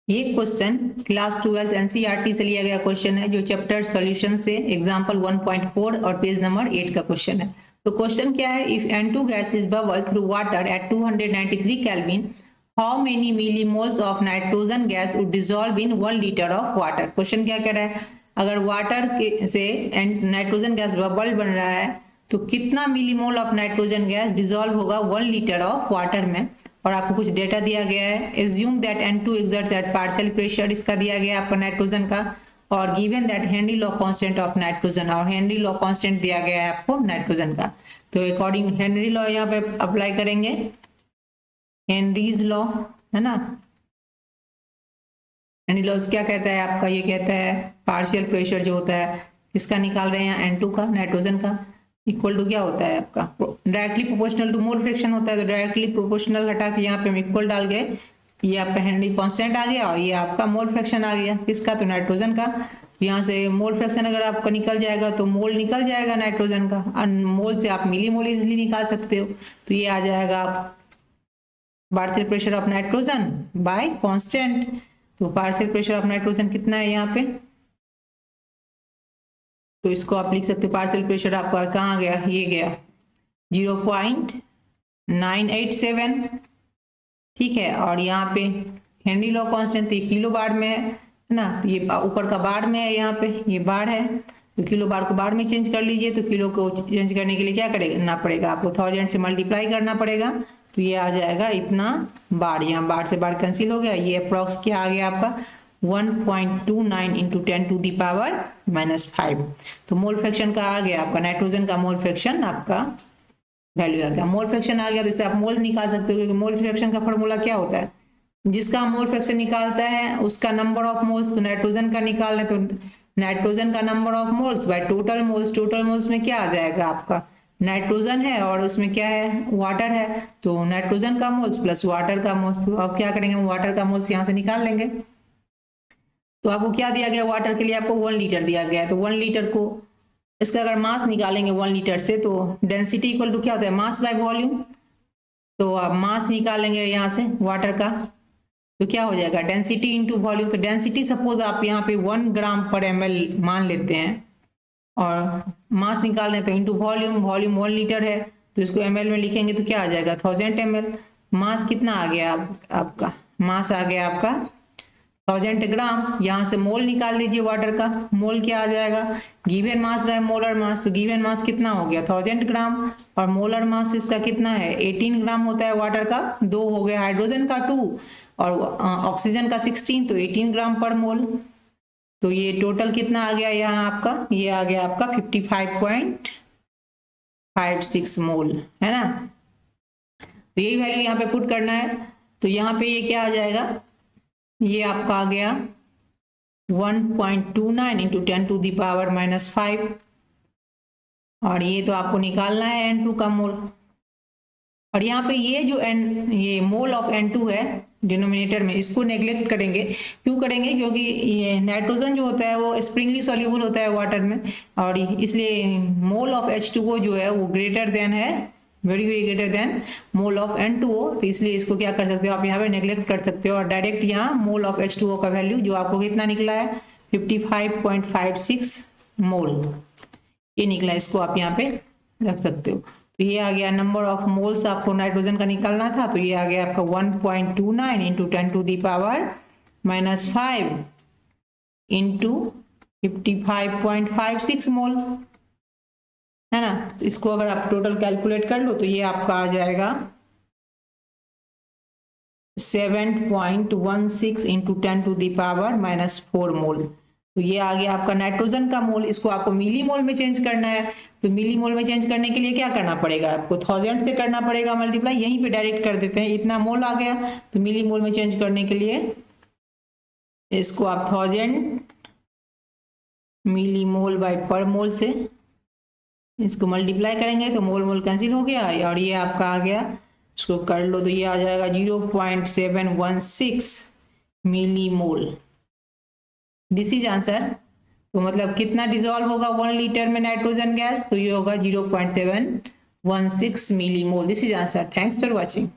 ये question class 12 NCERT से लिया गया क्वेश्चन है, जो चैप्टर सॉल्यूशन से एग्जांपल 1.4 और पेज नंबर 8 का क्वेश्चन है। तो क्वेश्चन क्या है, if N2 gas is bubble through water at 293 kelvin, how many millimoles of nitrogen gas would dissolve in 1 litre of water. Question क्या कह रहा है, अगर वाटर के से नाइट्रोजन गैस बबल बन रहा है तो कितना millimole of nitrogen gas dissolve होगा 1 लीटर ऑफ वाटर में। और आपको कुछ डेटा दिया गया है, assume that N2 exerts at partial pressure, इसका दिया गया आपका नाइट्रोजन का, और given that Henry law constant of nitrogen, और हेनरी लॉ कांस्टेंट दिया गया है आपको नाइट्रोजन का। तो अकॉर्डिंग हेनरी लॉ यहाँ पे अप्लाई करेंगे, हेनरीज लॉ है ना। हेनरी लॉ क्या कहता है आपका, ये कहता है पार्शियल प्रेशर जो होता है किसका निकाल रहे हैं, N2 का, नाइट्रोजन का, इक्वल टू क्या होता है आपका, directly proportional to mole fraction होता है। तो डायरेक्टली प्रोपोर्शनल हटा के यहाँ पे हम इक्वल डाल गए, ये आपका हेनरी कांस्टेंट आ गया और ये आपका मोल फ्रैक्शन आ गया, किसका, तो नाइट्रोजन का। यहाँ से मोल फ्रैक्शन अगर आपका निकल जाएगा तो मोल निकल जाएगा नाइट्रोजन का, और मोल से आप मिली मोल इजिली निकाल सकते हो। तो ये आ जाएगा partial pressure of nitrogen bye constant. तो पार्शियल प्रेशर ऑफ नाइट्रोजन कितना है यहाँ पे, तो इसको आप लिख सकते हो, पार्शियल प्रेशर आपका कहाँ गया, ये गया 0.987, ठीक है। और यहाँ पे हेनरी लॉ कांस्टेंट तो ये किलो बार में है ना, तो ये ऊपर का बार में है, यहाँ पे ये बार है, तो किलो बार को बार में चेंज कर लीजिए। तो किलो को चेंज करने के लिए क्या करना पड़ेगा आपको, 1000 से मल्टीप्लाई करना पड़ेगा, तो ये आ जाएगा इतना बार, यहाँ बार से बार कैंसिल हो गया, ये अप्रॉक्स क्या आ गया आपका 1.29 इंटू 10 टू दी पावर -5। तो मोल फ्रैक्शन का आ गया आपका, नाइट्रोजन का मोल फ्रैक्शन आपका वैल्यू आ गया। मोल फ्रैक्शन आ गया तो इससे आप मोल निकाल सकते हो, क्योंकि मोल फ्रैक्शन का फॉर्मूला क्या होता है, जिसका मोल फ्रैक्शन निकालता है उसका नंबर ऑफ मोल्स, तो नाइट्रोजन का निकाल रहे तो नाइट्रोजन का number of moles by total moles. Total moles में क्या आ जाएगा आपका, नाइट्रोजन है और उसमें क्या है, वाटर है, तो नाइट्रोजन का मोल्स प्लस वाटर का मोल्स। तो अब क्या करेंगे, वाटर का मोल्स यहाँ से निकाल लेंगे। तो आपको क्या दिया गया, वाटर के लिए आपको 1 लीटर दिया गया है, तो 1 लीटर को इसका अगर मास निकालेंगे 1 लीटर से, तो डेंसिटी इक्वल टू क्या होता है, मास बाय वॉल्यूम। तो आप मास निकालेंगे यहाँ से वाटर का, तो क्या हो जाएगा, डेंसिटी इंटू वॉल्यूम। तो डेंसिटी सपोज आप यहाँ पे 1 ग्राम पर ml मान लेते हैं, और मास निकाल रहे हैं तो इंटू वॉल्यूम, वॉल्यूम 1 लीटर है तो इसको ml में लिखेंगे तो क्या आ जाएगा 1000 ml। मास कितना आ गया आपका, मास आ गया आपका 1000 ग्राम। यहाँ से मोल निकाल लीजिए वाटर का, मोल क्या आ जाएगा, given mass by molar mass. तो गिवन मास कितना हो गया 1000 ग्राम, और मोलर मास इसका कितना है 18 ग्राम होता है वाटर का, 2 हो गया, हाइड्रोजन का 2 और ऑक्सीजन का 16, तो 18 ग्राम पर मोल। तो ये टोटल कितना आ गया यहाँ आपका, ये आ गया आपका 55.56 मोल, है ना। तो यही वैल्यू यहाँ पे पुट करना है। तो यहाँ पे ये क्या आ जाएगा, ये आपका आ गया 1.29 इंटू 10 टू दी पावर -5, और ये तो आपको निकालना है N2 का मोल। और यहाँ पे ये जो ये मोल ऑफ N2 है डिनोमिनेटर में, इसको नेग्लेक्ट करेंगे। क्यों करेंगे, क्योंकि ये नाइट्रोजन जो होता है वो स्प्रिंगली सॉल्यूबल होता है वाटर में, और इसलिए मोल ऑफ H2O जो है वो ग्रेटर देन है, very very greater than mole of N2O। तो इसलिए इसको क्या कर सकते हो आप, यहाँ पे नेग्लेक्ट कर सकते हो, और डायरेक्ट यहाँ मोल ऑफ H2O का वैल्यू जो आपको कितना निकला है 55.56 मोल, ये निकला, इसको आप यहाँ पे रख सकते हो। तो ये आ गया नंबर ऑफ मोल्स आपको नाइट्रोजन का निकालना था, तो ये आ गया आपका 1.29 into 10 to the power -5 into 55.56 mole, है ना। तो इसको अगर आप टोटल कैलकुलेट कर लो तो ये आपका आ जाएगा 7.16 इंटू 10 टू दी पावर -4 मोल। तो ये आ गया आपका नाइट्रोजन का मोल। इसको आपको मिली मोल में चेंज करना है, तो मिली मोल में चेंज करने के लिए क्या करना पड़ेगा आपको, 1000 से करना पड़ेगा मल्टीप्लाई, यहीं पे डायरेक्ट कर देते हैं, इतना मोल आ गया। तो मिली मोल में चेंज करने के लिए इसको आप 1000 मिली मोल बाय पर मोल से इसको मल्टीप्लाई करेंगे तो मोल मोल कैंसिल हो गया, और ये आपका आ गया, इसको कर लो तो ये आ जाएगा 0.716 milli mole, this is answer. तो मतलब कितना डिसॉल्व होगा 1 लीटर में नाइट्रोजन गैस, तो ये होगा 0.716 milli mole. This is answer. Thanks for watching.